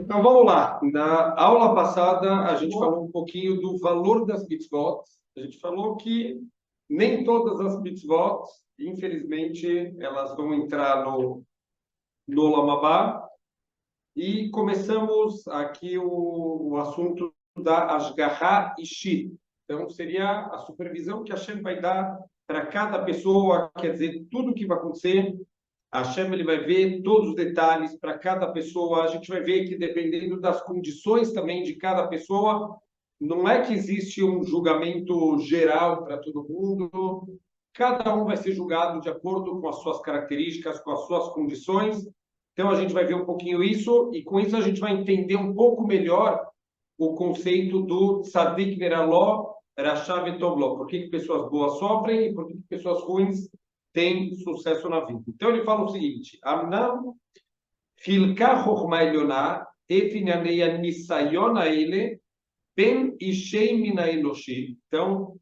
Então vamos lá. Na aula passada a gente falou um pouquinho do valor das mitzvot. A gente falou que nem todas as mitzvot, infelizmente, elas vão entrar no Olam Abá. E começamos aqui o assunto da Ashgaha Ishi. Então seria a supervisão que a Hashem vai dar para cada pessoa, quer dizer, tudo que vai acontecer. A Hashem ele vai ver todos os detalhes para cada pessoa. A gente vai ver que dependendo das condições também de cada pessoa, não é que existe um julgamento geral para todo mundo. Cada um vai ser julgado de acordo com as suas características, com as suas condições. Então a gente vai ver um pouquinho isso e com isso a gente vai entender um pouco melhor o conceito do Tzadik Veraló, Rasha Vetovló. Por que pessoas boas sofrem e por que pessoas ruins tem sucesso na vida. Então ele fala o seguinte: Amnam filka chokhma elyoná efinyanei anisayon haele ben ishei min haeloshi. Então,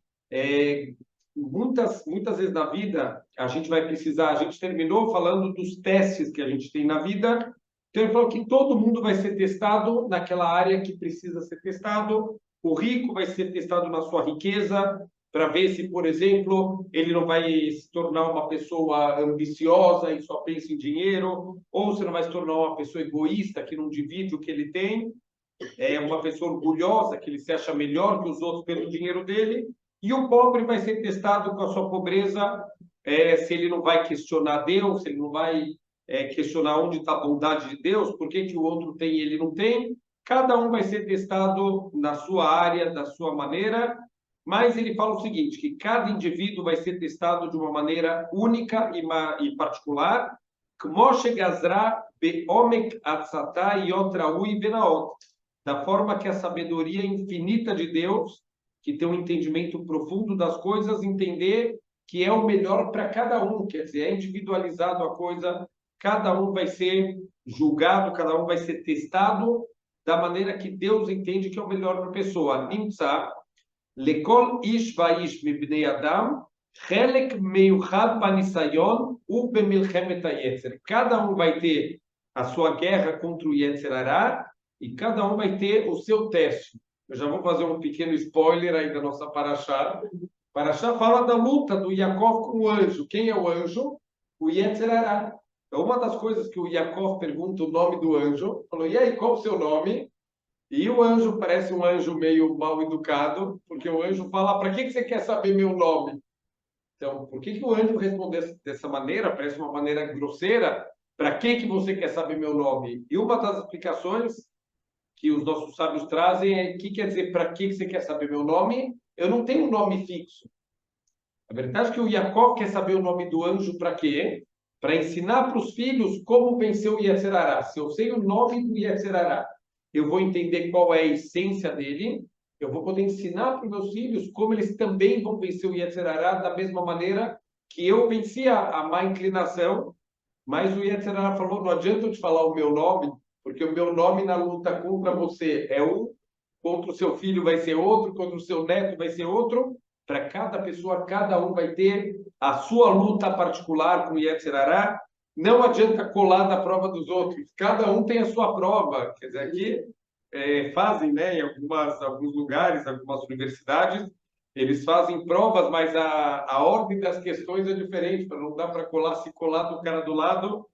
muitas vezes na vida a gente vai precisar. A gente terminou falando dos testes que a gente tem na vida. Então ele falou que todo mundo vai ser testado naquela área que precisa ser testado. O rico vai ser testado na sua riqueza, para ver se, por exemplo, ele não vai se tornar uma pessoa ambiciosa e só pensa em dinheiro, ou se não vai se tornar uma pessoa egoísta que não divide o que ele tem, uma pessoa orgulhosa que ele se acha melhor que os outros pelo dinheiro dele, e o pobre vai ser testado com a sua pobreza, se ele não vai questionar Deus, se ele não vai questionar onde está a bondade de Deus, por que que o outro tem e ele não tem. Cada um vai ser testado na sua área, da sua maneira, mas ele fala o seguinte, que cada indivíduo vai ser testado de uma maneira única e particular, da forma que a sabedoria infinita de Deus, que tem um entendimento profundo das coisas, entender que é o melhor para cada um, quer dizer, é individualizado a coisa, cada um vai ser julgado, cada um vai ser testado da maneira que Deus entende que é o melhor para a pessoa. Nimtza לכל איש ואיש מבני אדם חלק מיוחד בניסיון ובמלחמת היצר. Cada um vai ter a sua guerra contra o Yetzer Hará e cada um vai ter o seu teste. Eu já vou fazer um pequeno spoiler aí da nossa Parashá. Parashá fala da luta do Yaakov com o anjo. Quem é o anjo? O Yetzer Hará. Então, uma das coisas que o Yaakov pergunta o nome do anjo, falou, e aí, qual o seu nome? E o anjo parece um anjo meio mal educado, porque o anjo fala: para que você quer saber meu nome? Então, por que o anjo respondeu dessa maneira? Parece uma maneira grosseira. Para que você quer saber meu nome? E uma das explicações que os nossos sábios trazem é: que quer dizer, para que você quer saber meu nome? Eu não tenho um nome fixo. A verdade é que o Yaakov quer saber o nome do anjo para quê? Para ensinar para os filhos como vencer o Yetzer Hará. Se eu sei o nome do Yetzer Hará, eu vou entender qual é a essência dele, eu vou poder ensinar para os meus filhos como eles também vão vencer o Yetzer Hará da mesma maneira que eu venci a má inclinação, mas o Yetzer Hará falou, não adianta eu te falar o meu nome, porque o meu nome na luta contra você é um, contra o seu filho vai ser outro, contra o seu neto vai ser outro, para cada pessoa, cada um vai ter a sua luta particular com o Yetzer Hará. Não adianta colar na prova dos outros. Cada um tem a sua prova. Quer dizer, aqui fazem, né, em alguns lugares, algumas universidades, eles fazem provas, mas a ordem das questões é diferente. Para não dar para colar, se colar do cara do lado,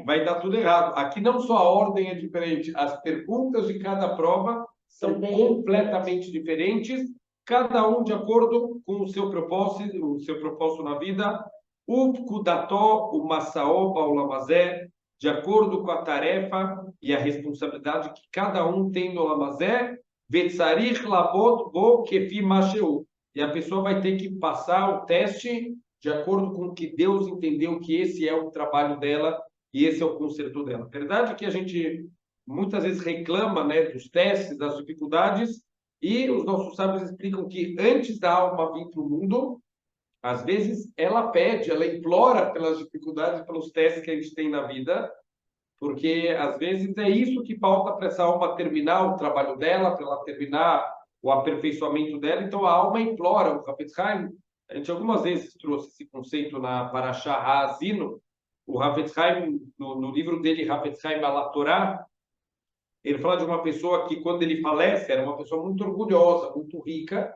vai dar tudo errado. Aqui não só a ordem é diferente, as perguntas de cada prova são completamente diferentes, cada um de acordo com o seu propósito na vida. O Kudató, o Massaó, Baulamazé, de acordo com a tarefa e a responsabilidade que cada um tem no Lamazé, Vetzarich Labot Bo Kefi Masheu. E a pessoa vai ter que passar o teste de acordo com o que Deus entendeu que esse é o trabalho dela e esse é o conserto dela. A verdade é que a gente muitas vezes reclama, né, dos testes, das dificuldades, e os nossos sábios explicam que antes da alma vir para o mundo, às vezes ela pede, ela implora pelas dificuldades, pelos testes que a gente tem na vida, porque às vezes é isso que falta para essa alma terminar o trabalho dela, para ela terminar o aperfeiçoamento dela. Então a alma implora. O Hafetz Haim, a gente algumas vezes trouxe esse conceito na Parashá Ha'azino. O Hafetz Haim, no livro dele, Hafetz Haim ala Torá, ele fala de uma pessoa que, quando ele falece, era uma pessoa muito orgulhosa, muito rica,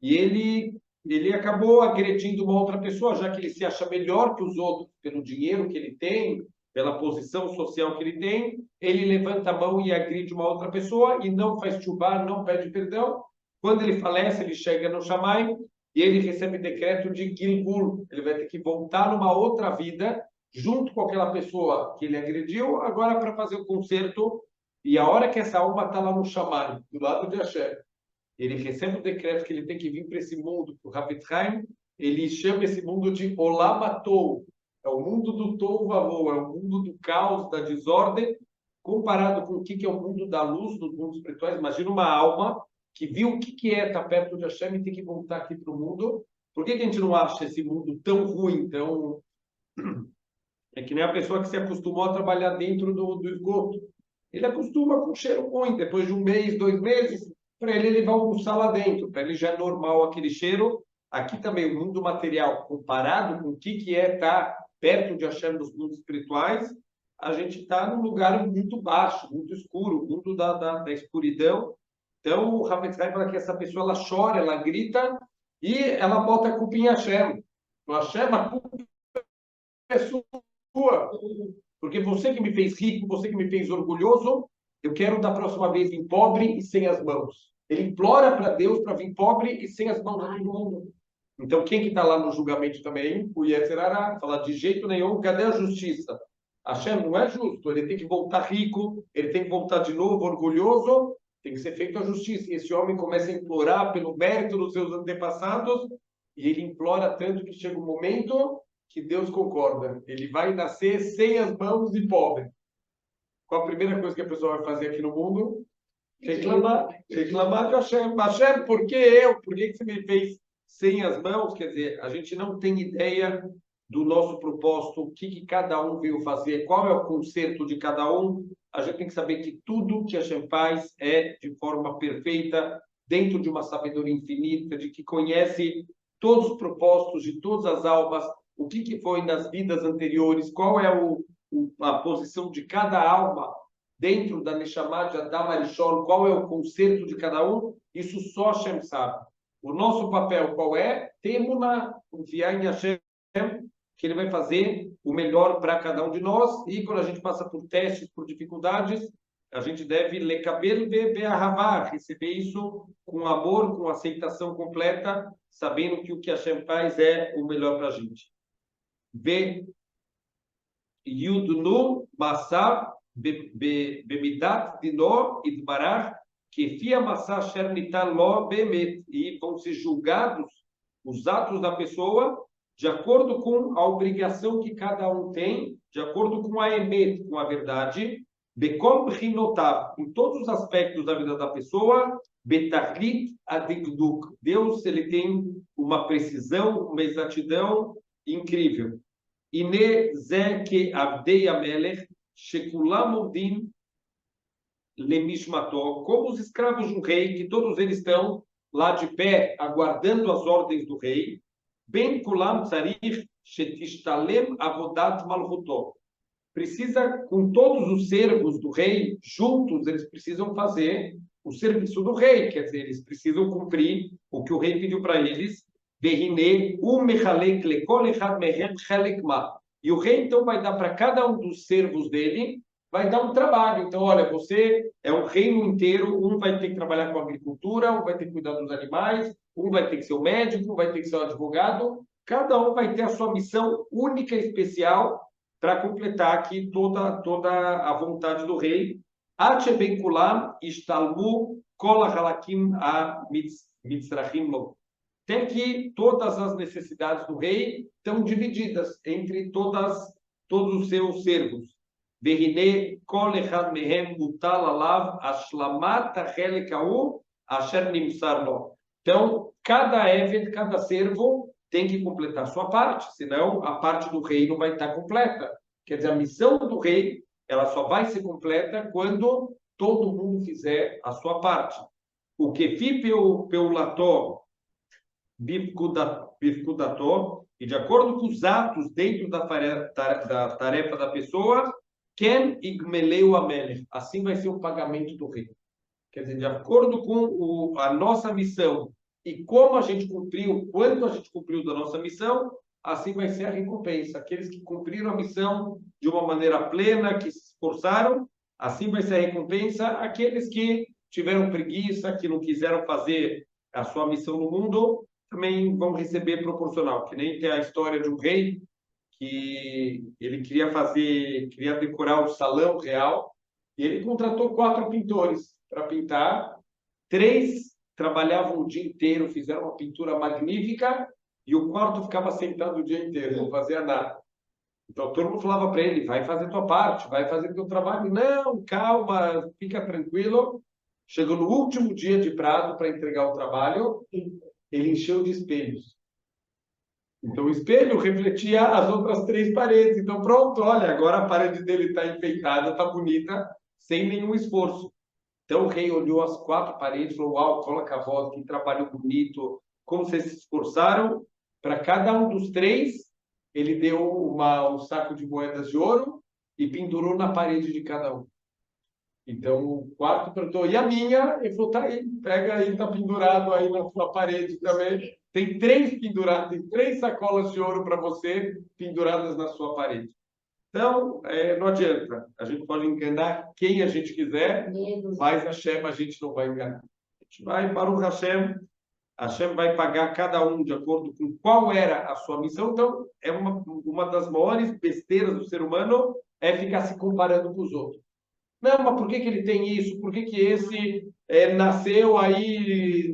e ele acabou agredindo uma outra pessoa, já que ele se acha melhor que os outros pelo dinheiro que ele tem, pela posição social que ele tem, ele levanta a mão e agride uma outra pessoa e não faz tchubá, não pede perdão. Quando ele falece, ele chega no Shammai e ele recebe decreto de Gilgul. Ele vai ter que voltar numa outra vida, junto com aquela pessoa que ele agrediu, agora para fazer o conserto. E a hora que essa alma está lá no Shammai, do lado de Hashem, ele recebe o decreto que ele tem que vir para esse mundo, para o Hafetz Haim, ele chama esse mundo de Olam HaTohu. É o mundo do Tohu Vavohu, é o mundo do caos, da desordem, comparado com o que é o mundo da luz, dos mundos espirituais. Imagina uma alma que viu o que é estar perto de Hashem e tem que voltar aqui para o mundo. Por que a gente não acha esse mundo tão ruim, tão... É que nem a pessoa que se acostumou a trabalhar dentro do esgoto. Ele acostuma com cheiro ruim. Depois de um mês, 2 meses, para ele vai almoçar lá dentro. Para ele já é normal aquele cheiro. Aqui também o mundo material, comparado com o que é estar perto de Hashem nos mundos espirituais, a gente está num lugar muito baixo, muito escuro, o mundo da escuridão. Então, o Hafetz Haim fala que essa pessoa ela chora, ela grita e ela bota a culpa em Hashem. O Hashem, a culpa é sua. Porque você que me fez rico, você que me fez orgulhoso, eu quero da próxima vez vir pobre e sem as mãos. Ele implora para Deus para vir pobre e sem as mãos do mundo. Então, quem que está lá no julgamento também? O Yetzer Hara fala, de jeito nenhum, cadê a justiça? Hashem não é justo, ele tem que voltar rico, ele tem que voltar de novo orgulhoso, tem que ser feita a justiça. E esse homem começa a implorar pelo mérito dos seus antepassados, e ele implora tanto que chega um momento que Deus concorda. Ele vai nascer sem as mãos e pobre. Qual a primeira coisa que a pessoa vai fazer aqui no mundo? Reclamar. Reclamar de Hashem. Hashem, por que eu? Por que você me fez sem as mãos? Quer dizer, a gente não tem ideia do nosso propósito, o que cada um veio fazer, qual é o conserto de cada um. A gente tem que saber que tudo que Hashem faz é de forma perfeita, dentro de uma sabedoria infinita, de que conhece todos os propósitos de todas as almas, o que foi nas vidas anteriores, qual é a posição de cada alma dentro da Neshama de Adam Arishon, qual é o conserto de cada um, isso só Hashem sabe. O nosso papel qual é? Temos confiar em Hashem, que ele vai fazer o melhor para cada um de nós, e quando a gente passa por testes, por dificuldades, a gente deve lekabel be'ahavá, receber isso com amor, com aceitação completa, sabendo que o que Hashem faz é o melhor para a gente. Yudnu Masav Bemidat Dino Idbarach Kefia Massah Sher Nitan Lo Bemet, e vão ser julgados os atos da pessoa de acordo com a obrigação que cada um tem, de acordo com a emet, com a verdade, Bekom Rinotav, em todos os aspectos da vida da pessoa, Betachlit Adikduk. Deus, ele tem uma precisão, uma exatidão incrível. Ine Zeke Abdei Amelech Shekulam Odim Lemishmato, como os escravos de um rei, que todos eles estão lá de pé, aguardando as ordens do rei. Ben Kulam Tzarich Shetishtalem Avodat Malchuto. Precisa, com todos os servos do rei, juntos, eles precisam fazer o serviço do rei, quer dizer, eles precisam cumprir o que o rei pediu para eles. E o rei, então, vai dar para cada um dos servos dele, vai dar um trabalho. Então, olha, você é um reino inteiro, um vai ter que trabalhar com a agricultura, um vai ter que cuidar dos animais, um vai ter que ser o médico, um vai ter que ser o advogado. Cada um vai ter a sua missão única e especial para completar aqui toda a vontade do rei. Até que todas as necessidades do rei estão divididas entre todos os seus servos. Então, cada Eved, cada servo, tem que completar a sua parte, senão a parte do rei não vai estar completa. Quer dizer, a missão do rei, ela só vai ser completa quando todo mundo fizer a sua parte. O que fi peulató bifkudató, e de acordo com os atos dentro da tarefa da pessoa, Ken igmeleu amelech. Assim vai ser o pagamento do rei. Quer dizer, de acordo com a nossa missão e como a gente cumpriu, quanto a gente cumpriu da nossa missão, assim vai ser a recompensa. Aqueles que cumpriram a missão de uma maneira plena, que se esforçaram, assim vai ser a recompensa. Aqueles que tiveram preguiça, que não quiseram fazer a sua missão no mundo, também vão receber proporcional. Que nem tem a história de um rei que ele queria decorar o salão real, e ele contratou 4 pintores para pintar. 3 trabalhavam o dia inteiro, fizeram uma pintura magnífica, e o quarto ficava sentado o dia inteiro, não fazia nada. Então todo mundo falava para ele: vai fazer tua parte, vai fazer teu trabalho. Não, calma, fica tranquilo. Chegou no último dia de prazo para entregar o trabalho, ele encheu de espelhos. Então, o espelho refletia as outras 3 paredes. Então, pronto, olha, agora a parede dele está enfeitada, está bonita, sem nenhum esforço. Então, o rei olhou as 4 paredes e falou: uau, coloca a voz, que trabalho bonito, como vocês se esforçaram. Para cada um dos 3, ele deu um saco de moedas de ouro e pendurou na parede de cada um. Então, o quarto perguntou: e a minha? Ele falou: tá aí, pega aí, tá pendurado aí na sua parede também. Tem 3 pendurados, tem 3 sacolas de ouro para você penduradas na sua parede. Então, não adianta. A gente pode enganar quem a gente quiser, mas Hashem a gente não vai enganar. A gente vai para o Hashem, Hashem vai pagar cada um de acordo com qual era a sua missão. Então, é uma das maiores besteiras do ser humano é ficar se comparando com os outros. Não, mas por que que ele tem isso? Por que que esse nasceu aí,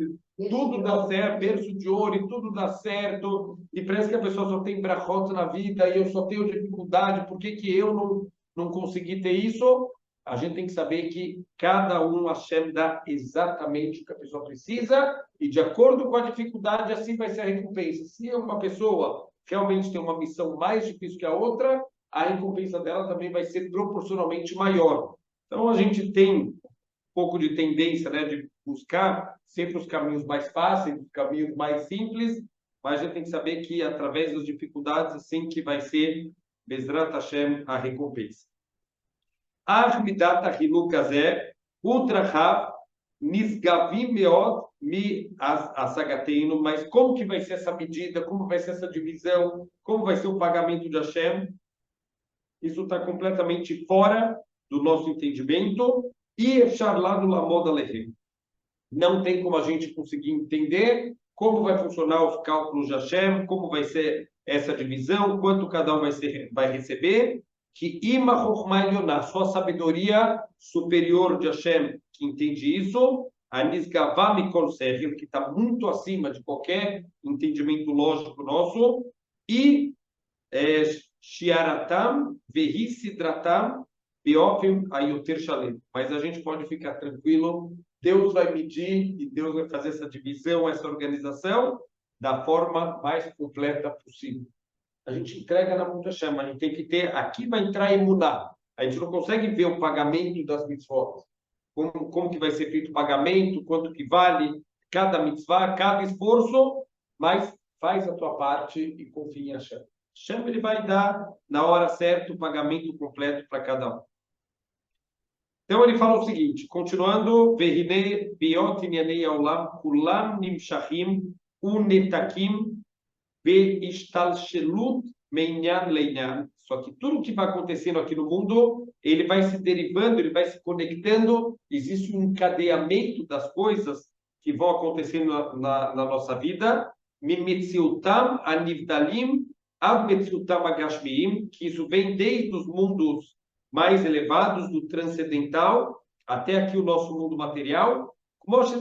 tudo dá certo, berço de ouro e tudo dá certo, e parece que a pessoa só tem brachot na vida e eu só tenho dificuldade, por que que eu não consegui ter isso? A gente tem que saber que cada um, Hashem dá exatamente o que a pessoa precisa e de acordo com a dificuldade, assim vai ser a recompensa. Se uma pessoa realmente tem uma missão mais difícil que a outra, a recompensa dela também vai ser proporcionalmente maior. Então, a gente tem um pouco de tendência, né, de buscar sempre os caminhos mais fáceis, os caminhos mais simples, mas a gente tem que saber que, através das dificuldades, assim que vai ser, Bezrat Hashem, a recompensa. Midat HaChinuk Hazeh, Ultra Rav, Nisgavim Meod, Mi Asagateino, mas como que vai ser essa medida, como vai ser essa divisão, como vai ser o pagamento de Hashem? Isso está completamente fora do nosso entendimento e charlado la moda lehem. Não tem como a gente conseguir entender como vai funcionar os cálculos de Hashem, como vai ser essa divisão, quanto cada um vai receber. Que ima chokhmah elyoná, sua sabedoria superior de Hashem, que entende isso, anisgavá mikol sechel, que está muito acima de qualquer entendimento lógico nosso, e shiaratam vehisidratam biofim ayoter shalem. Mas a gente pode ficar tranquilo, Deus vai medir e Deus vai fazer essa divisão, essa organização da forma mais completa possível. A gente entrega na mão de Hashem, a gente tem que ter, aqui vai entrar emuná. A gente não consegue ver o pagamento das mitzvot. Como que vai ser feito o pagamento, quanto que vale cada mitzvah, cada esforço, mas faz a tua parte e confia em Hashem. Hashem ele vai dar na hora certa o pagamento completo para cada um. Então ele fala o seguinte, continuando, Vehine biot inyanei haolam kulam nimshachim unetakim veishtalshelut meinyan leinyan. Só que tudo que vai acontecendo aqui no mundo, ele vai se derivando, ele vai se conectando, existe um encadeamento das coisas que vão acontecendo na nossa vida, mimetziutam anivdalim ad metziutam agashmiim, que isso vem desde os mundos mais elevados, do transcendental, até aqui o nosso mundo material. Como a gente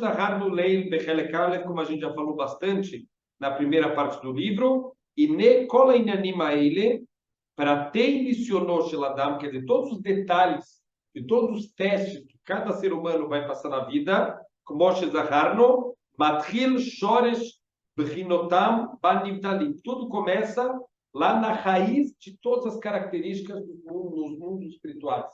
já falou bastante na primeira parte do livro, e ne kol inyanim haele, para ter inicionou Sheladam, quer dizer, todos os detalhes de todos os testes que cada ser humano vai passar na vida, como Zaharno, Matril Shoresh Bechinotam Banivdalim. Tudo começa lá na raiz de todas as características dos mundos espirituais.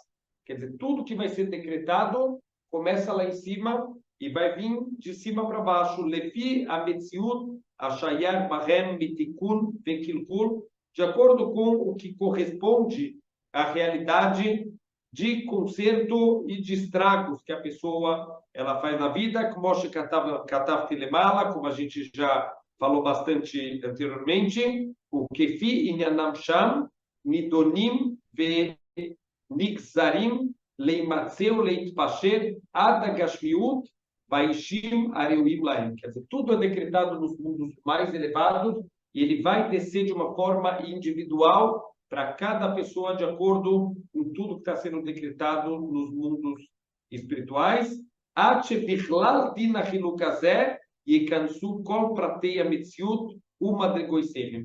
Quer dizer, tudo que vai ser decretado começa lá em cima e vai vir de cima para baixo. Lefi Ametziut Ashayar Bahem Mitikun Vekilkul, de acordo com o que corresponde à realidade de conserto e de estragos que a pessoa ela faz na vida, como como a gente já falou bastante anteriormente, o kefi inyanam sham nidonim ve nigzarim leimatzeu leitpasher ad gashmiut vaishim areuim laim. Quer dizer, tudo é decretado nos mundos mais elevados e ele vai descer de uma forma individual para cada pessoa de acordo com tudo que está sendo decretado nos mundos espirituais.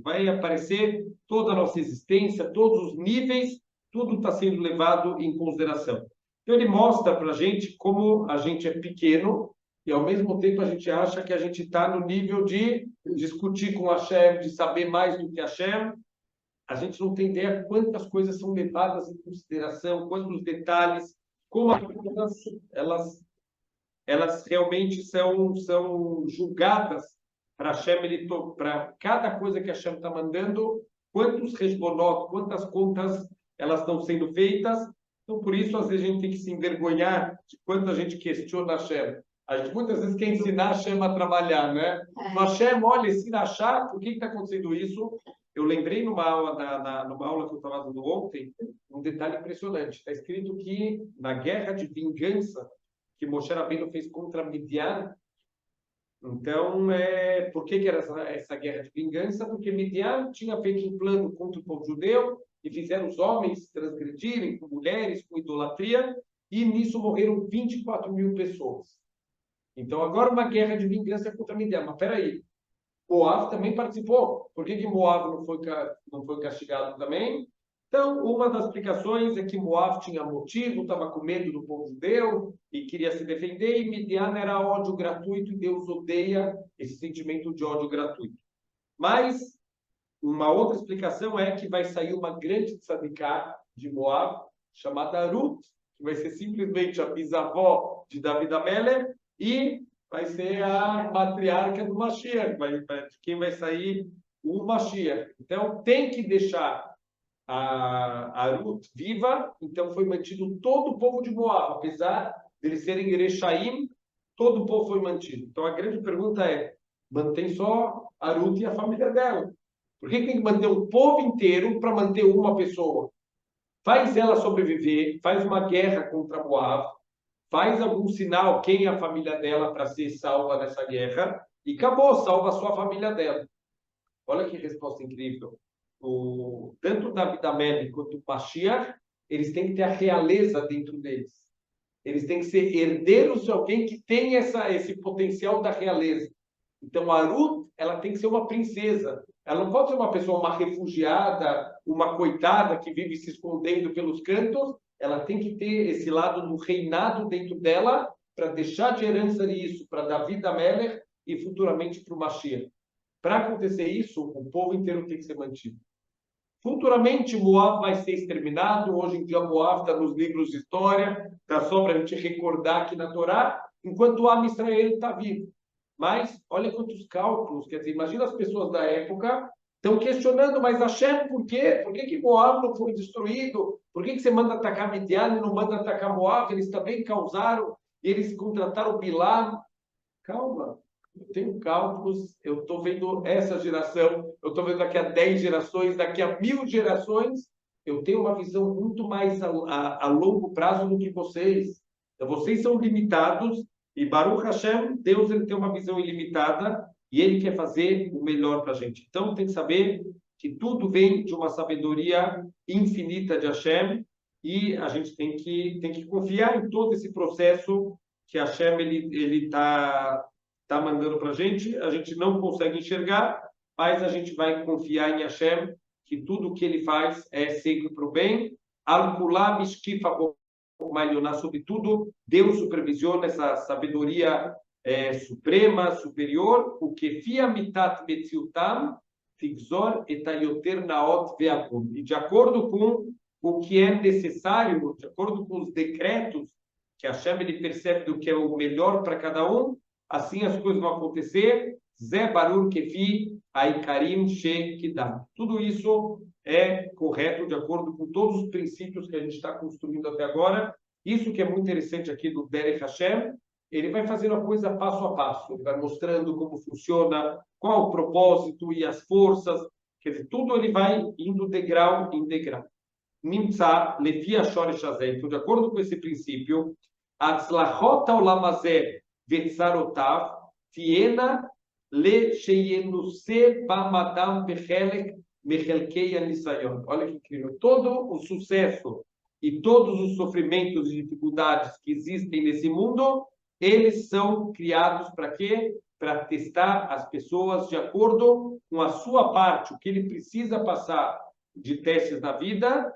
Vai aparecer toda a nossa existência, todos os níveis, tudo está sendo levado em consideração. Então ele mostra para a gente como a gente é pequeno e ao mesmo tempo a gente acha que a gente está no nível de discutir com Hashem, de saber mais do que Hashem. A gente não tem ideia quantas coisas são levadas em consideração, quantos detalhes, como as coisas, elas realmente são julgadas para Hashem, para cada coisa que Hashem está mandando, quantos resbonot, quantas contas elas estão sendo feitas. Então, por isso, às vezes, a gente tem que se envergonhar de quanto a gente questiona Hashem. A gente muitas vezes quer ensinar Hashem a trabalhar, né? Hashem, olha, ensina a achar, por que está acontecendo isso? Eu lembrei numa aula que eu estava dando ontem, um detalhe impressionante. Está escrito que na guerra de vingança que Moshe Rabbeinu fez contra Midian, então, por que era essa guerra de vingança? Porque Midian tinha feito um plano contra o povo judeu e fizeram os homens transgredirem com mulheres, com idolatria, e nisso morreram 24 mil pessoas. Então, agora uma guerra de vingança contra Midian. Mas, peraí, Moab também participou. Por que Moab não foi castigado também? Então, uma das explicações é que Moab tinha motivo, estava com medo do povo judeu e queria se defender, e Midian era ódio gratuito, e Deus odeia esse sentimento de ódio gratuito. Mas uma outra explicação é que vai sair uma grande tzadiká de Moab, chamada Ruth, que vai ser simplesmente a bisavó de David Amelech, e vai ser a matriarca do Mashiach, quem vai sair o Mashiach. Então, tem que deixar a Ruth viva, então foi mantido todo o povo de Moab, apesar de eles serem Erechaim, todo o povo foi mantido. Então, a grande pergunta é, mantém só a Ruth e a família dela? Por que tem que manter o povo inteiro para manter uma pessoa? Faz ela sobreviver, faz uma guerra contra Moab, faz algum sinal, quem é a família dela para ser salva nessa guerra, e acabou, salva a sua família dela. Olha que resposta incrível. Tanto David Amelech quanto o Mashiach, eles têm que ter a realeza dentro deles. Eles têm que ser herdeiros de alguém que tem esse potencial da realeza. Então, a Ruth, ela tem que ser uma princesa. Ela não pode ser uma pessoa, uma refugiada, uma coitada que vive se escondendo pelos cantos. Ela tem que ter esse lado do reinado dentro dela para deixar de herança isso para David Amelech e futuramente para o Mashiach. Para acontecer isso, o povo inteiro tem que ser mantido. Futuramente, Moab vai ser exterminado. Hoje em dia, Moab está nos livros de história, está só para a gente recordar aqui na Torá, enquanto o Am Israel está vivo. Mas, olha quantos cálculos, quer dizer, imagina as pessoas da época estão questionando, mas Hashem, por quê? Por que Moab não foi destruído? Por que você manda atacar Midian e não manda atacar Moab? Eles também causaram, e eles contrataram Bilam. Calma, eu tenho cálculos, eu estou vendo essa geração, eu estou vendo daqui a 10 gerações, daqui a 1000 gerações, eu tenho uma visão muito mais a longo prazo do que vocês. Então, vocês são limitados, e Baruch Hashem, Deus ele tem uma visão ilimitada, e Ele quer fazer o melhor para a gente. Então, tem que saber que tudo vem de uma sabedoria infinita de Hashem, e a gente tem que confiar em todo esse processo que Hashem ele está mandando para a gente não consegue enxergar, mas a gente vai confiar em Hashem, que tudo que Ele faz é sempre para o bem. Al-Kula Mishkifa sobre tudo, Deus supervisiona essa sabedoria suprema, superior, o que fia mitat metziutam, tigzor etayoter naot ve'akum. E de acordo com o que é necessário, de acordo com os decretos que Hashem ele percebe do que é o melhor para cada um, assim as coisas vão acontecer. Zé barur kefi Aikarim Shekidah. Tudo isso é correto de acordo com todos os princípios que a gente está construindo até agora. Isso que é muito interessante aqui do Derech Hashem, ele vai fazendo a coisa passo a passo, ele vai mostrando como funciona, qual o propósito e as forças, quer dizer, tudo ele vai indo degrau em degrau. Nimtza, Lefi Ashoresh Hazeh. Então, de acordo com esse princípio, Atzlachot Haolam Hazeh Vetzarotav Tiena Le Sheyenuse Bamadam Bechelek Mechelkei Anisayon. Olha que incrível. Todo o sucesso e todos os sofrimentos e dificuldades que existem nesse mundo, eles são criados para quê? Para testar as pessoas de acordo com a sua parte, o que ele precisa passar de testes na vida,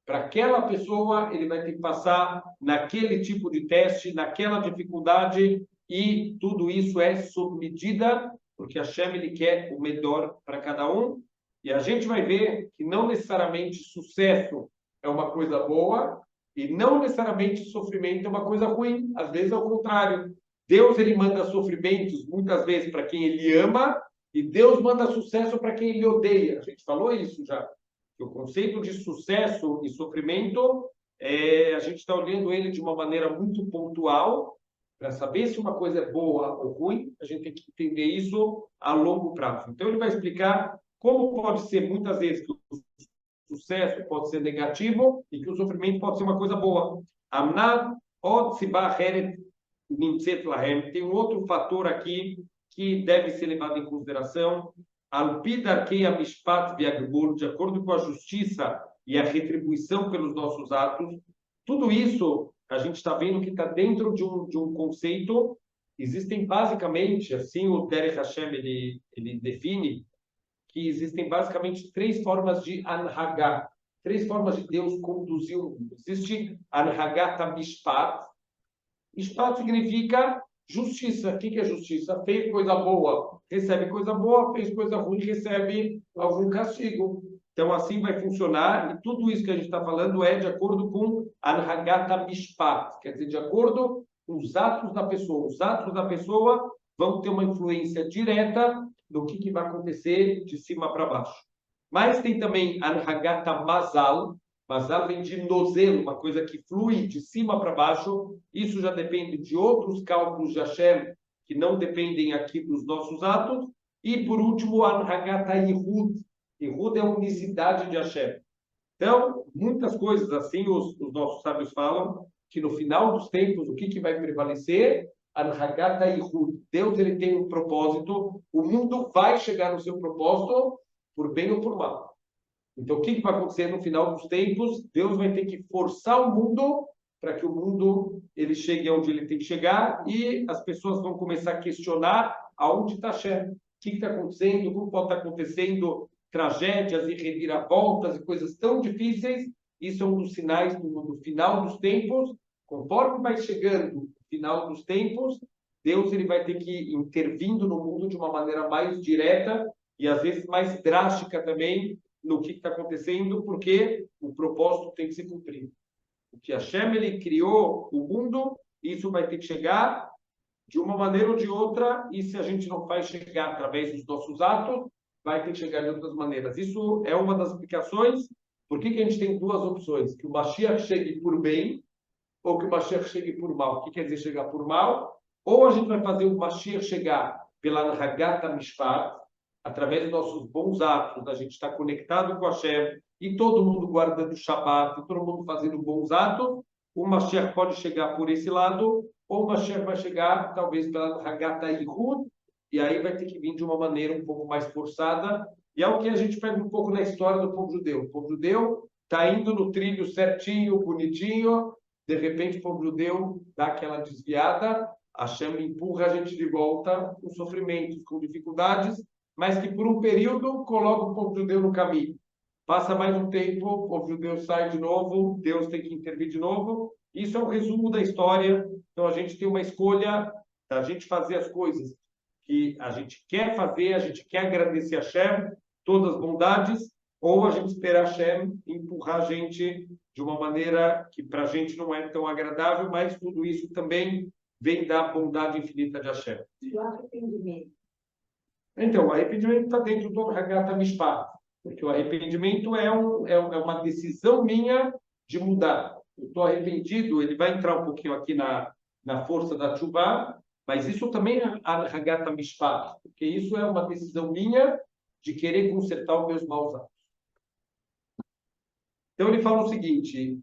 para aquela pessoa, ele vai ter que passar naquele tipo de teste, naquela dificuldade, e tudo isso é sob medida, porque Hashem ele quer o melhor para cada um. E a gente vai ver que não necessariamente sucesso é uma coisa boa, e não necessariamente sofrimento é uma coisa ruim. Às vezes é o contrário. Deus ele manda sofrimentos, muitas vezes, para quem ele ama, e Deus manda sucesso para quem ele odeia. A gente falou isso já. Que o conceito de sucesso e sofrimento, a gente está olhando ele de uma maneira muito pontual, para saber se uma coisa é boa ou ruim, a gente tem que entender isso a longo prazo. Então, ele vai explicar como pode ser, muitas vezes, que o sucesso pode ser negativo e que o sofrimento pode ser uma coisa boa. Tem um outro fator aqui que deve ser levado em consideração. De acordo com a justiça e a retribuição pelos nossos atos, tudo isso a gente está vendo que está dentro de um conceito. Existem basicamente, assim o Derech Hashem ele define, que existem basicamente três formas de anhagá, três formas de Deus conduzir o mundo. Existe anhagat mishpat. Mishpat significa justiça. O que é justiça? Fez coisa boa, recebe coisa boa. Fez coisa ruim, recebe algum castigo. Então, assim vai funcionar. E tudo isso que a gente está falando é de acordo com Anhagata Mishpat. Quer dizer, de acordo com os atos da pessoa. Os atos da pessoa vão ter uma influência direta no que vai acontecer de cima para baixo. Mas tem também Anhagata Mazal. Mazal vem de nozelo, uma coisa que flui de cima para baixo. Isso já depende de outros cálculos de Hashem, que não dependem aqui dos nossos atos. E, por último, Anhagata Yehud. Yehud é a unicidade de Hashem. Então, muitas coisas assim, os nossos sábios falam, que no final dos tempos, o que vai prevalecer? Anhagata Yehud. Deus ele tem um propósito, o mundo vai chegar no seu propósito, por bem ou por mal. Então, o que vai acontecer no final dos tempos? Deus vai ter que forçar o mundo para que o mundo ele chegue onde ele tem que chegar, e as pessoas vão começar a questionar aonde está Hashem, o que está acontecendo, como pode estar acontecendo tragédias e reviravoltas e coisas tão difíceis. Isso é um dos sinais do final dos tempos. Conforme vai chegando o final dos tempos, Deus ele vai ter que ir intervindo no mundo de uma maneira mais direta e às vezes mais drástica também no que está acontecendo, porque o propósito tem que se cumprir. O que Hashem ele criou o mundo, isso vai ter que chegar de uma maneira ou de outra, e se a gente não faz chegar através dos nossos atos, vai ter que chegar de outras maneiras. Isso é uma das explicações. Por que a gente tem duas opções? Que o Mashiach chegue por bem, ou que o Mashiach chegue por mal. O que quer dizer chegar por mal? Ou a gente vai fazer o Mashiach chegar pela Anhagata Mishpat, através dos nossos bons atos, a gente está conectado com a Hashem, e todo mundo guardando o Shabbat, e todo mundo fazendo bons atos. O Mashiach pode chegar por esse lado, ou o Mashiach vai chegar, talvez, pela Hagata Yehud, e aí vai ter que vir de uma maneira um pouco mais forçada. E é o que a gente pega um pouco na história do povo judeu. O povo judeu está indo no trilho certinho, bonitinho, de repente o povo judeu dá aquela desviada, a Hashem empurra a gente de volta com sofrimentos, com dificuldades, mas que por um período coloca o povo judeu no caminho. Passa mais um tempo, o povo judeu sai de novo, Deus tem que intervir de novo. Isso é um resumo da história. Então a gente tem uma escolha da gente fazer as coisas que a gente quer fazer, a gente quer agradecer a Hashem, todas as bondades, ou a gente esperar a Hashem empurrar a gente de uma maneira que para a gente não é tão agradável, mas tudo isso também vem da bondade infinita de Hashem. E o arrependimento? Então, o arrependimento está dentro do Hagat HaMishpat, porque o arrependimento é uma decisão minha de mudar. Eu estou arrependido, ele vai entrar um pouquinho aqui na força da Teshuvah, mas isso também é Hagat HaMishpat, porque isso é uma decisão minha de querer consertar os meus maus atos. Então, ele fala o seguinte,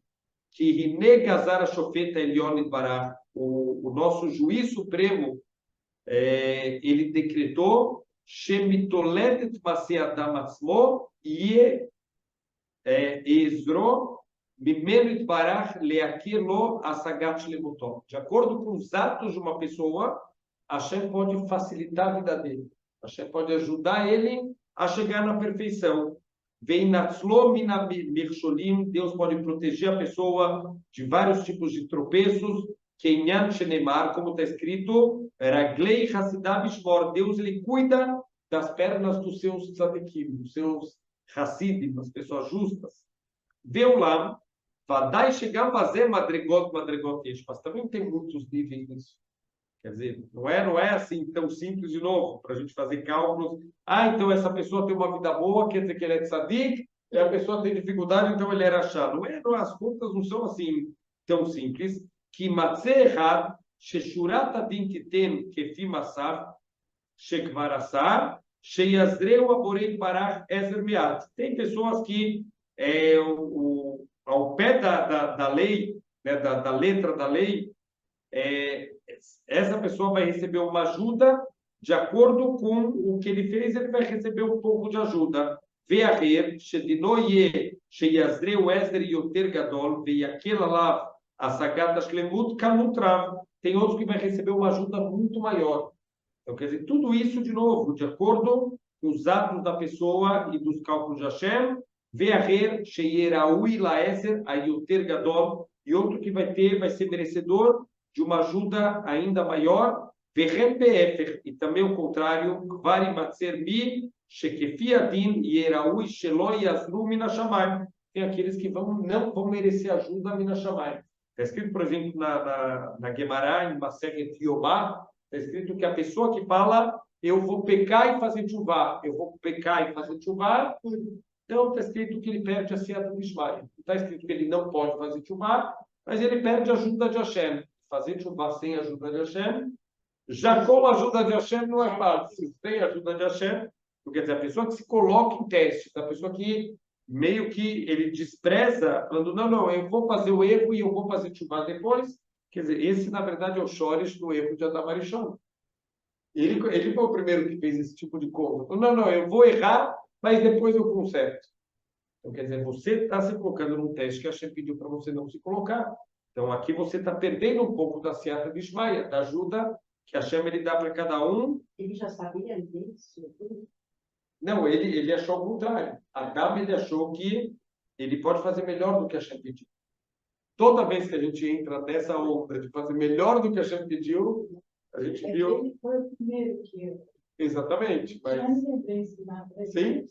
que Hine Gazar Shofet Elyon Barach, o nosso juiz supremo, ele decretou Shemitoledet Maseh Adam Atzmo Yeh Ezro Mimenu Itbarach Leakir Lo Asagat Shlemuto. De acordo com os atos de uma pessoa, Hashem pode facilitar a vida dele. Hashem pode ajudar ele a chegar na perfeição. Vem Natzlo Mina Mircholim, Deus pode proteger a pessoa de vários tipos de tropeços. Kenyan Shenemar, como está escrito, Raglei Hassidah Bishmor, Deus ele cuida das pernas dos seus tzadikim, dos seus Hassidim, das pessoas justas. Veulam, Vadai chegar a fazer madrigot yesh, mas também tem muitos níveis nisso. Quer dizer, não é assim tão simples de novo, para a gente fazer cálculos. Então essa pessoa tem uma vida boa, quer dizer que ele é tzadik, e a pessoa tem dificuldade, então ele era achado. As contas não são assim tão simples. Que matzeh errad, sheshurat adin titen kefi masav, shekvar asar, sheyazreu aborei barach ezer miat. Tem pessoas que, ao pé da lei, né, da letra da lei, essa pessoa vai receber uma ajuda de acordo com o que ele fez, ele vai receber um pouco de ajuda. Ve'aher, shedinoye, sheyazreu ezer yoter gadol, ve'yakel alav, a Sagat Shlemut Kanutrav. Tem outros que vai receber uma ajuda muito maior. Então, quer dizer, tudo isso, de novo, de acordo com os atos da pessoa e dos cálculos de Hashem, Ve'aher, Sheyeraui Laeser, Ayoter Gadol, e outro que vai ser merecedor de uma ajuda ainda maior, Ve'hem Be'efer, e também o contrário, Kvari Matzer Mi, Shekefi Adin, Yeraui Sheloi Yazru Minashamayim. Tem aqueles que não vão merecer ajuda Minashamayim. Está escrito, por exemplo, na Guemará, em Masechet Yomá, está escrito que a pessoa que fala, eu vou pecar e fazer chuvá, eu vou pecar e fazer chuvá, então está escrito que ele perde a Seata do Ishmael. Está escrito que ele não pode fazer chuvá, mas ele perde a ajuda de Hashem. Fazer chuvá sem a ajuda de Hashem, já com a ajuda de Hashem não é fácil. Sem a ajuda de Hashem, porque quer dizer, a pessoa que se coloca em teste, a pessoa que meio que ele despreza, falando, não, eu vou fazer o erro e eu vou fazer chuvá depois. Quer dizer, esse, na verdade, é o chores do erro de Adam Arishon. Ele foi o primeiro que fez esse tipo de coisa. Falou, não, eu vou errar, mas depois eu conserto. Então, quer dizer, você está se colocando num teste que a Hashem pediu para você não se colocar. Então, aqui você está perdendo um pouco da seata de Ishmael, da ajuda que a Hashem ele dá para cada um. Ele já sabia disso? Não, ele achou o contrário. Adam ele achou que ele pode fazer melhor do que a Hashem pediu. Toda vez que a gente entra nessa onda de fazer melhor do que a Hashem pediu, a gente viu. Ele foi o primeiro que eu. Exatamente. Mas... Sim.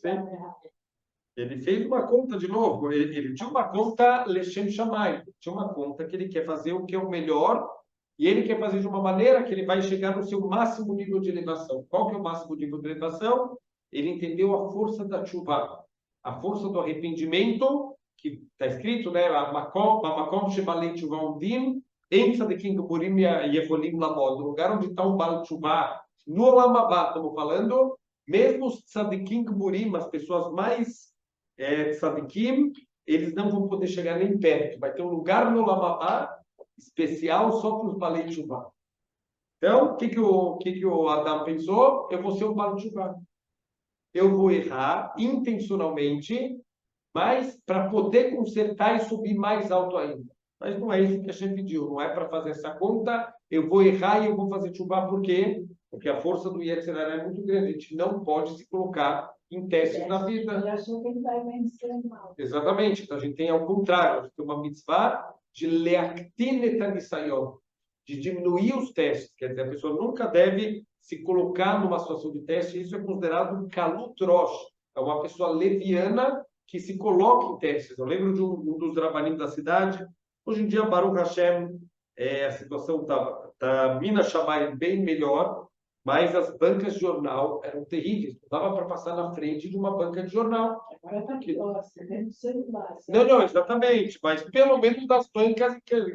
Ele fez uma conta de novo. Ele tinha uma conta Lechem Shammai. Tinha uma conta que ele quer fazer o que é o melhor e ele quer fazer de uma maneira que ele vai chegar no seu máximo nível de elevação. Qual que é o máximo nível de elevação? Ele entendeu a força da chuva, a força do arrependimento, que está escrito, né? Makom Shebalei Tshuva Umdim, Em Tzadikim Geburim Yevolim Lamod. O lugar onde está o Bal Tshuva, no Olam Haba, estamos falando, mesmo os Tzadikim Geburim, as pessoas mais Tzadikim, eles não vão poder chegar nem perto. Vai ter um lugar no Olam Haba especial só para os Balei Tshuva. Então, o que o Adam pensou? Eu vou ser um Bal Tshuva. Eu vou errar intencionalmente, mas para poder consertar e subir mais alto ainda. Mas não é isso que a gente pediu, não é para fazer essa conta, eu vou errar e eu vou fazer chuvá, por quê? Porque a força do Yetzer Hara é muito grande, a gente não pode se colocar em testes na vida. Ele achou que ele vai vencer mal. Exatamente, então a gente tem ao contrário, a gente tem uma mitzvah de leaktin et hanisayon, de diminuir os testes, quer dizer, a pessoa nunca deve se colocar numa situação de teste, isso é considerado um kalutrosh, é uma pessoa leviana que se coloca em testes. Eu lembro de um dos rabanim da cidade, hoje em dia, Baruch Hashem, a situação está Minas Shammai bem melhor, mas as bancas de jornal eram terríveis. Não dava para passar na frente de uma banca de jornal. Agora está pior, você tem no celular. Não, não, exatamente. Mas pelo menos das bancas,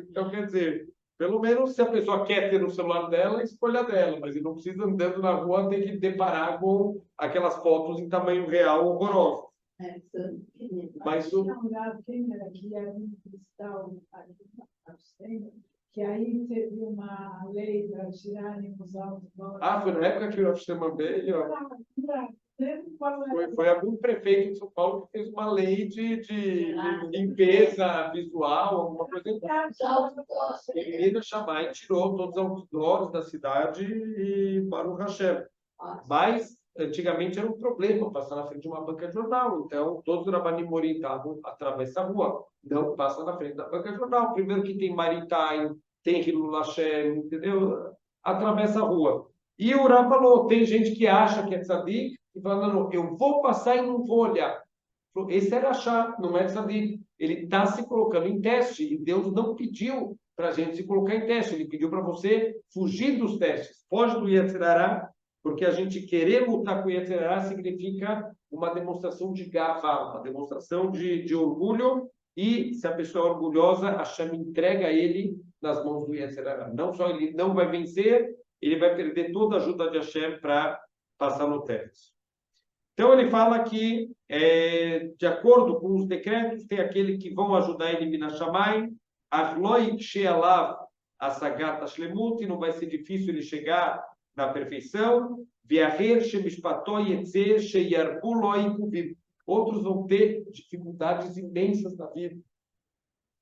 então quer dizer, pelo menos se a pessoa quer ter no celular dela, escolha dela, mas ele não precisa andando na rua ter que deparar com aquelas fotos em tamanho real horrorosas. Mas o... Tinha um lugar, quem era que era um cristal ali na Ausência, que aí teve uma lei para tirarem os outdoors. foi na época que o Afshteman veio. Foi algum prefeito de São Paulo que fez uma lei de limpeza visual, alguma coisa assim. E Minas Shammai tirou todos os outdoors da cidade e Baruch Hashem. Mas, antigamente, era um problema passar na frente de uma banca de jornal. Então, todos os rabanim orientavam, atravessa a rua. Não passa na frente da banca de jornal. Primeiro que tem Maritime, tem Hilul Hashem, entendeu? Atravessa a rua. E o Rav falou, tem gente que acha que é tzadik, e fala, não, eu vou passar e não vou olhar. Esse era achar, não é tzadik. Ele está se colocando em teste, e Deus não pediu para a gente se colocar em teste, ele pediu para você fugir dos testes. Foge do Yetzer Hara, porque a gente querer lutar com o Yetzer Hara significa uma demonstração de gava, uma demonstração de orgulho, e se a pessoa é orgulhosa, a Hashem entrega ele nas mãos do Yetzer Hara. Não só ele não vai vencer, ele vai perder toda a ajuda de Hashem para passar no teste. Então ele fala que, de acordo com os decretos, tem aquele que vão ajudar ele Minas Shammai, Arloi Shealav Asagat Ashlemut, não vai ser difícil ele chegar na perfeição, Viaher Shemishpato Yetzer Sheyarbu Loi Kuvim. Outros vão ter dificuldades imensas na vida.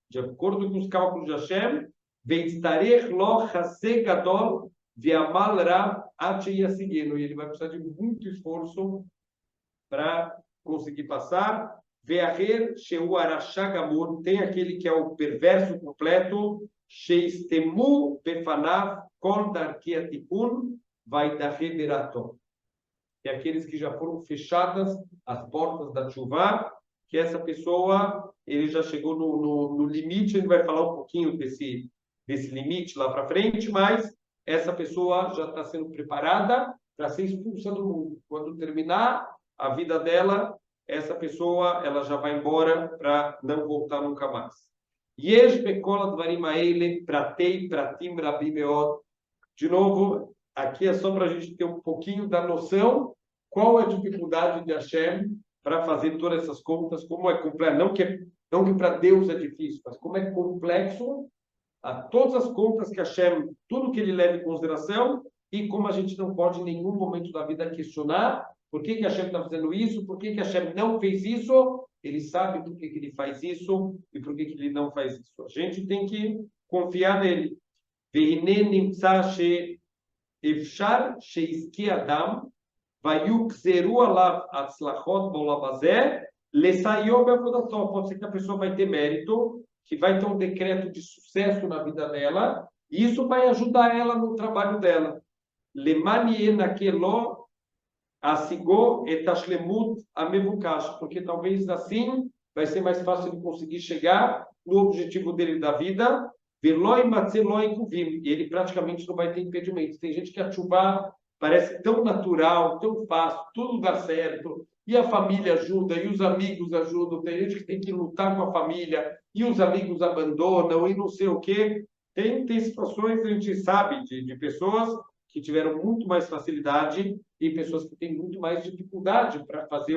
De acordo com os cálculos de Hashem, Veitztarech Lo Chasei Gadol Viamal Rav Ache Yasigeno. E ele vai precisar de muito esforço para conseguir passar. Veaher Sheu Arashá Gamur, tem aquele que é o perverso completo, Sheistemu Befanav Kol Darki Atikun Vai Dahe Berato. E aqueles que já foram fechadas as portas da chuva, que essa pessoa, ele já chegou no limite, ele vai falar um pouquinho desse limite lá para frente, mas essa pessoa já está sendo preparada para ser expulsa do mundo. Quando terminar a vida dela, essa pessoa ela já vai embora para não voltar nunca mais. Yesh bekola dvarim haele pratei pratim rabim meod. De novo, aqui é só para a gente ter um pouquinho da noção qual é a dificuldade de Hashem para fazer todas essas contas, como é complexo, não que para Deus é difícil, mas como é complexo a todas as contas que Hashem, tudo que ele leva em consideração, e como a gente não pode em nenhum momento da vida questionar por que Hashem está fazendo isso, por que Hashem não fez isso, ele sabe por que ele faz isso e por que ele não faz isso. A gente tem que confiar nele. Efshar sheizki Adam vayukzeru alav atzlachot ba'olam hazeh lesayo be'avodato. Pode ser que a pessoa vai ter mérito, que vai ter um decreto de sucesso na vida dela, e isso vai ajudar ela no trabalho dela. Lemanie nakelo asigou etashlemut amevukash, porque talvez assim vai ser mais fácil de conseguir chegar no objetivo dele da vida. Veloi matzeloi kuvim, e ele praticamente não vai ter impedimentos. Tem gente que a chuva parece tão natural, tão fácil, tudo dá certo, e a família ajuda, e os amigos ajudam. Tem gente que tem que lutar com a família, e os amigos abandonam, e não sei o quê. Tem situações, a gente sabe, de pessoas que tiveram muito mais facilidade e pessoas que têm muito mais dificuldade para fazer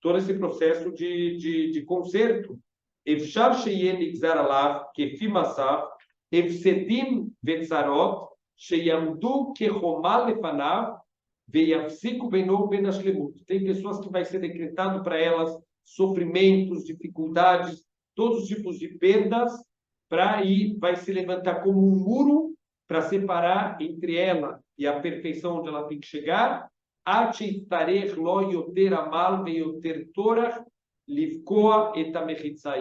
todo esse processo de conserto. Efshar sheyen nigzar alav kefim asav efsedim vetzarot sheyamdu kechomah lefanav veyafsiku beno ben ashlemut. Tem pessoas que vai ser decretado para elas sofrimentos, dificuldades, todos os tipos de perdas, para ir vai se levantar como um muro para separar entre ela e a perfeição onde ela tem que chegar.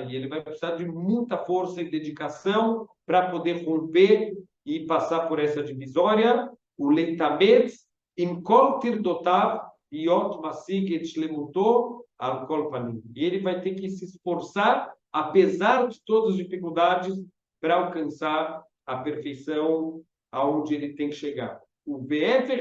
Ele vai precisar de muita força e dedicação para poder romper e passar por essa divisória. O leitametz imkol tirdotav yot masig et shlemuto al kol panim. E ele vai ter que se esforçar, apesar de todas as dificuldades, para alcançar a perfeição aonde ele tem que chegar. O VF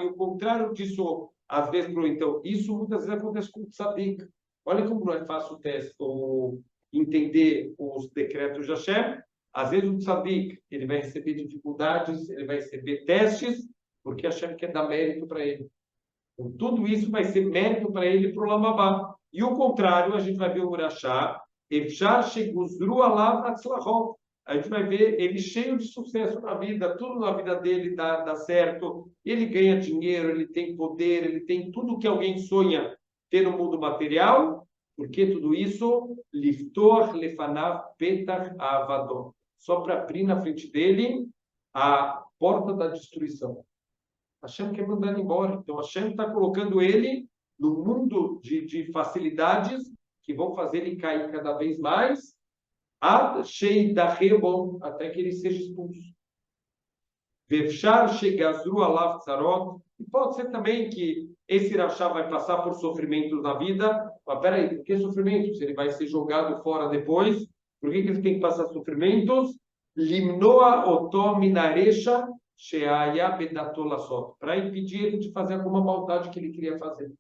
e o contrário disso, às vezes, então, isso muitas vezes acontece com o tzadik. Olha como não é fácil o teste, ou entender os decretos de Hashem. Às vezes o tzadik, ele vai receber dificuldades, ele vai receber testes, porque Hashem quer dar mérito para ele. Então, tudo isso vai ser mérito para ele para o Lamabá. E o contrário, a gente vai ver o Urachá, Efshar Sheguzru Alav Atzlachot. A gente vai ver ele cheio de sucesso na vida, tudo na vida dele dá certo, ele ganha dinheiro, ele tem poder, ele tem tudo que alguém sonha ter no mundo material, porque tudo isso, Liftor Lefanav Petach Avadon, só para abrir na frente dele a porta da destruição. Hashem quer mandar ele embora. Então, Hashem está colocando ele no mundo de facilidades que vão fazer ele cair cada vez mais, até que ele seja expulso. Vefshar Shegazru Alav Tzarot. E pode ser também que esse Rachá vai passar por sofrimentos na vida. Mas peraí, por que sofrimentos? Ele vai ser jogado fora depois. Por que ele tem que passar sofrimentos? Limnoa Otom Minaresha para impedir ele de fazer alguma maldade que ele queria fazer.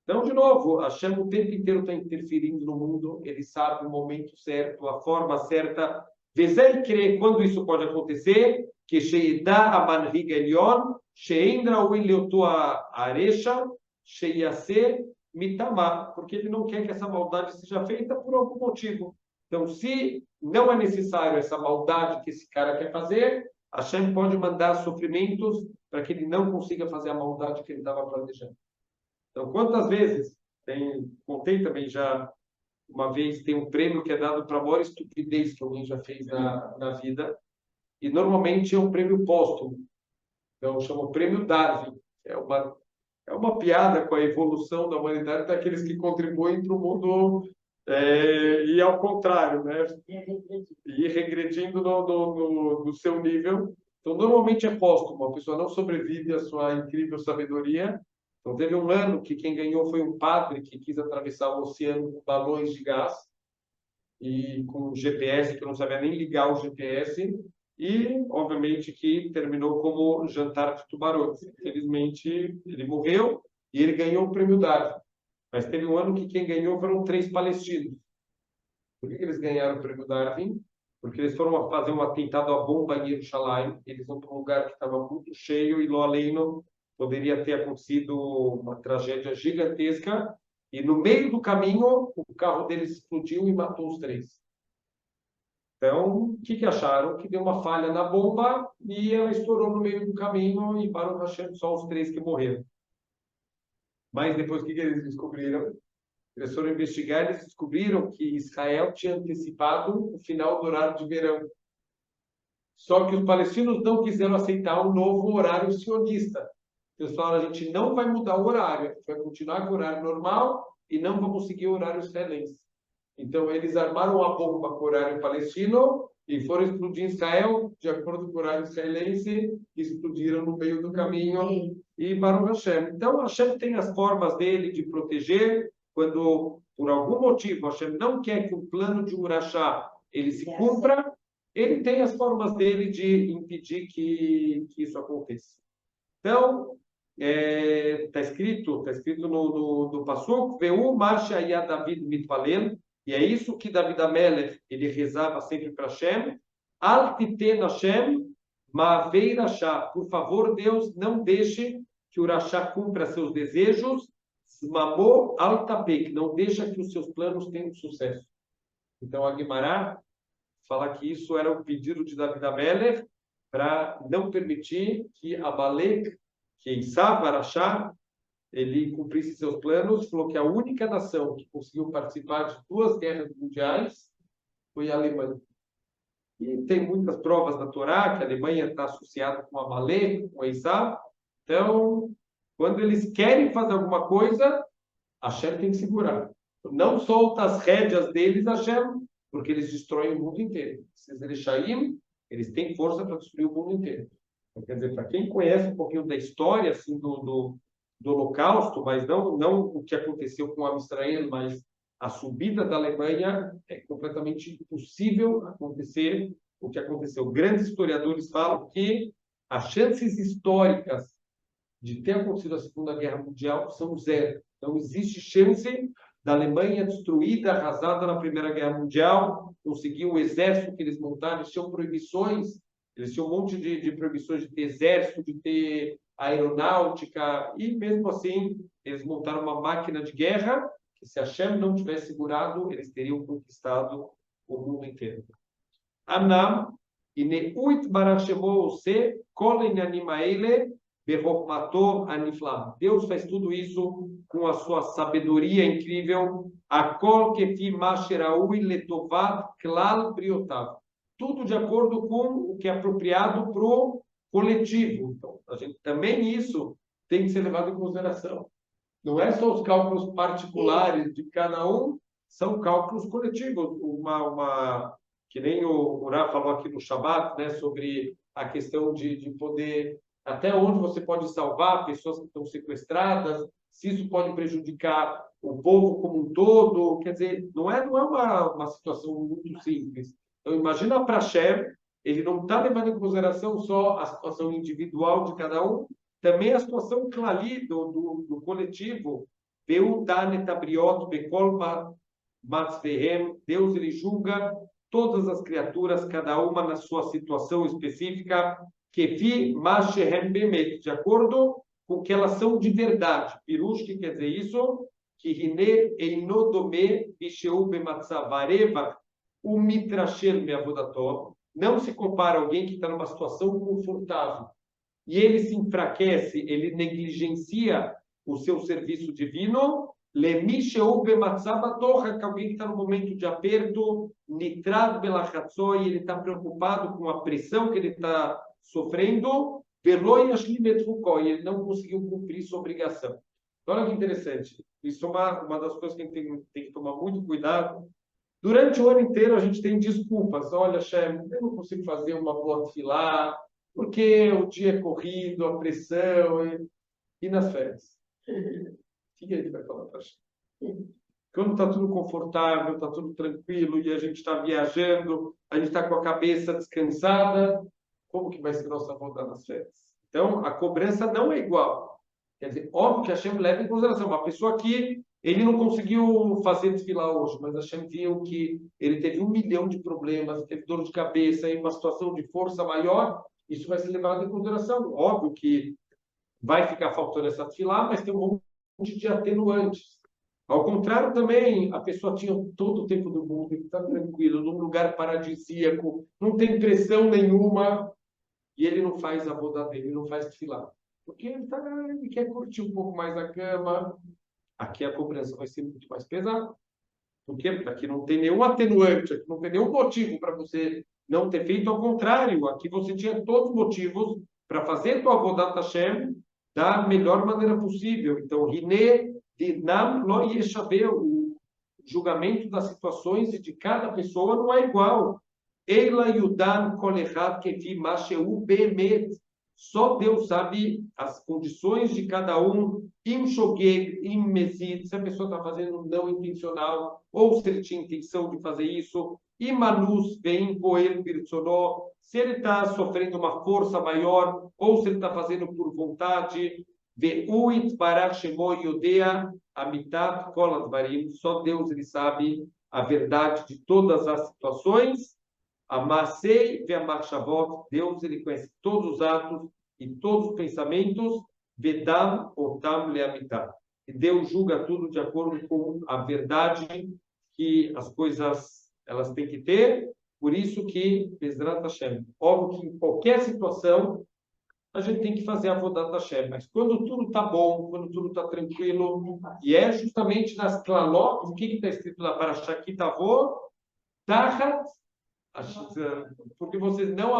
Então, de novo, Hashem o tempo inteiro está interferindo no mundo, ele sabe o momento certo, a forma certa. Vezei crê quando isso pode acontecer, que Sheidá Amanrig Elion, Sheindra Wiliotua Aresha, Sheyase Mitamá, porque ele não quer que essa maldade seja feita por algum motivo. Então, se não é necessário essa maldade que esse cara quer fazer, Hashem pode mandar sofrimentos para que ele não consiga fazer a maldade que ele estava planejando. Então, quantas vezes, contei também já, uma vez, tem um prêmio que é dado para a maior estupidez que alguém já fez na vida, e normalmente é um prêmio póstumo. Então, chama prêmio Darwin. É uma piada com a evolução da humanidade daqueles que contribuem para o mundo, e ao contrário, né? E regredindo no seu nível. Então, normalmente é póstumo, a pessoa não sobrevive à sua incrível sabedoria. Então, teve um ano que quem ganhou foi um padre que quis atravessar o oceano com balões de gás e com GPS, que não sabia nem ligar o GPS, e, obviamente, que terminou como jantar de tubarões. Infelizmente, ele morreu e ele ganhou o prêmio Darwin. Mas teve um ano que quem ganhou foram 3 palestinos. Por que eles ganharam o prêmio Darwin? Porque eles foram fazer um atentado à bomba em Jerusalém. Eles vão para um lugar que estava muito cheio e, lo aleno, poderia ter acontecido uma tragédia gigantesca. E no meio do caminho, o carro deles explodiu e matou os 3. Então, o que acharam? Que deu uma falha na bomba e ela estourou no meio do caminho e Baruch Hashem, só os 3 que morreram. Mas depois, o que eles descobriram? Eles foram investigar e eles descobriram que Israel tinha antecipado o final do horário de verão. Só que os palestinos não quiseram aceitar um novo horário sionista. Eles falaram, a gente não vai mudar o horário, a gente vai continuar com o horário normal e não vamos seguir o horário israelense. Então, eles armaram a bomba com o horário palestino e foram explodir em Israel, de acordo com o horário israelense, explodiram no meio do caminho e Baruch Hashem. Então, Hashem tem as formas dele de proteger. Quando, por algum motivo, Hashem não quer que o plano de Urachá ele se cumpra, ele tem as formas dele de impedir que isso aconteça. Então, está escrito no Pasuk, Veu marcha ya David mitpalel, e é isso que David Amelech, ele rezava sempre para Hashem, Al titen Hashem, ma'avei Rasha, por favor, Deus, não deixe que o Rasha cumpra seus desejos, Smamor al tapek, não deixa que os seus planos tenham sucesso. Então, a Guimará fala que isso era um pedido de David Amelech para não permitir que Amalek, que Esav Arachá, ele cumprisse seus planos. Falou que a única nação que conseguiu participar de 2 guerras mundiais foi a Alemanha. E tem muitas provas na Torá que a Alemanha está associada com Amalek, com Esav. Então, quando eles querem fazer alguma coisa, Hashem tem que segurar. Não solta as rédeas deles, Hashem, porque eles destroem o mundo inteiro. Esses Elishaim, eles têm força para destruir o mundo inteiro. Então, quer dizer, para quem conhece um pouquinho da história assim, do Holocausto, mas não o que aconteceu com Am Israel, mas a subida da Alemanha, é completamente impossível acontecer o que aconteceu. Grandes historiadores falam que as chances históricas de ter acontecido a Segunda Guerra Mundial são zero. Não existe chance da Alemanha destruída, arrasada na Primeira Guerra Mundial, conseguir o exército que eles montaram, eles tinham proibições, eles tinham um monte de proibições de ter exército, de ter aeronáutica, e mesmo assim eles montaram uma máquina de guerra que, se a Hashem não tivesse segurado, eles teriam conquistado o mundo inteiro. Amnam, הנה הוא יתברך שמו עושה כל העניינים האלה בחוכמתו הנפלאה. Deus faz tudo isso com a sua sabedoria incrível, הכל כפי מה שראוי לטובת כלל בריאותיו. Tudo de acordo com o que é apropriado para o coletivo. Então, a gente, também isso tem que ser levado em consideração. Não é só os cálculos particulares de cada um, são cálculos coletivos. Que nem o Rá falou aqui no Shabbat, né, sobre a questão de poder, até onde você pode salvar pessoas que estão sequestradas, se isso pode prejudicar o povo como um todo. Quer dizer, não é uma situação muito simples. Então, imagina para Hashem, ele não está levando em consideração só a situação individual de cada um, também a situação clali do coletivo. Deus, ele julga todas as criaturas, cada uma na sua situação específica, de acordo com o que elas são de verdade. Pirush, que quer dizer isso? Que hine eino dome bisheu bematzav areva umitrashel meavodato. Não se compara a alguém que está numa situação confortável e ele se enfraquece, ele negligencia o seu serviço divino. Lemisheu bematzav atorra, que alguém que está no momento de aperto, nitrad belachatzoi, ele está preocupado com a pressão que ele está sofrendo, veloi ashlimetruko, e ele não conseguiu cumprir sua obrigação. Olha que interessante. Isso é uma das coisas que a gente tem que tomar muito cuidado. Durante o ano inteiro a gente tem desculpas. Olha, Shem, eu não consigo fazer uma boa tefilá, porque o dia é corrido, a pressão, e nas férias. O que a gente vai falar para Shem? Quando está tudo confortável, está tudo tranquilo, e a gente está viajando, a gente está com a cabeça descansada, como que vai ser nossa volta nas férias? Então, a cobrança não é igual. Quer dizer, óbvio que a Hashem leva em consideração. Uma pessoa que ele não conseguiu fazer desfilar hoje, mas a Hashem viu que ele teve 1 milhão de problemas, teve dor de cabeça e uma situação de força maior, isso vai ser levado em consideração. Óbvio que vai ficar faltando essa desfilar, mas tem um monte de atenuantes. Ao contrário também, a pessoa tinha todo o tempo do mundo, está tranquilo, num lugar paradisíaco, não tem pressão nenhuma, e ele não faz a boda dele, ele não faz desfilar. Porque ele quer curtir um pouco mais a cama. Aqui a cobrança vai ser muito mais pesada. Por quê? Porque aqui não tem nenhum atenuante, aqui não tem nenhum motivo para você não ter feito. Ao contrário, aqui você tinha todos os motivos para fazer tua Avodat Hashem da melhor maneira possível. Então, Hine Dinam Lo Yeshaveh, o julgamento das situações e de cada pessoa não é igual. Eila Yudan Kol Echad Kefi Masheu Bemet. Só Deus sabe as condições de cada um, se a pessoa está fazendo não intencional, ou se ele tinha intenção de fazer isso, se ele está sofrendo uma força maior, ou se ele está fazendo por vontade. Só Deus ele sabe a verdade de todas as situações. Amasei ve'amachshavot, Deus ele conhece todos os atos e todos os pensamentos. Vedam otam leamitat. E Deus julga tudo de acordo com a verdade que as coisas elas têm que ter. Por isso que Bezrat Hashem, óbvio que em qualquer situação a gente tem que fazer a Avodat Hashem, mas quando tudo está bom, quando tudo está tranquilo, e é justamente nas Klalot, o que está escrito na Parashá Kitavot, Tachat, porque vocês não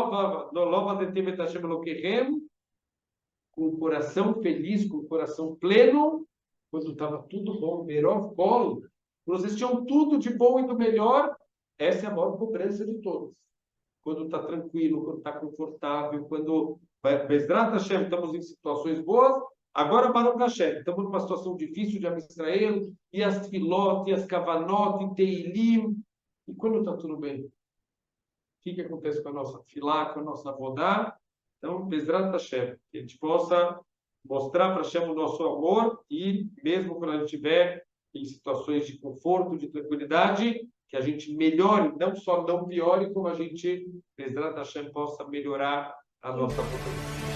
com o coração feliz, com o coração pleno, quando estava tudo bom, Merov Kol, vocês tinham tudo de bom e do melhor. Essa é a maior cobrança de todos. Quando está tranquilo, quando está confortável, quando Bezrat Hashem, estamos em situações boas. Agora Baruch Hashem, estamos numa situação difícil de Israel, e as Tfilot, e as Kavanot, e Teilim. E quando está tudo bem? que acontece com a nossa filá, com a nossa vodá. Então, Bezrat Hashem, que a gente possa mostrar para Hashem o nosso amor e, mesmo quando a gente estiver em situações de conforto, de tranquilidade, que a gente melhore, não só não piore, como a gente, Bezrat Hashem, possa melhorar a nossa vontade.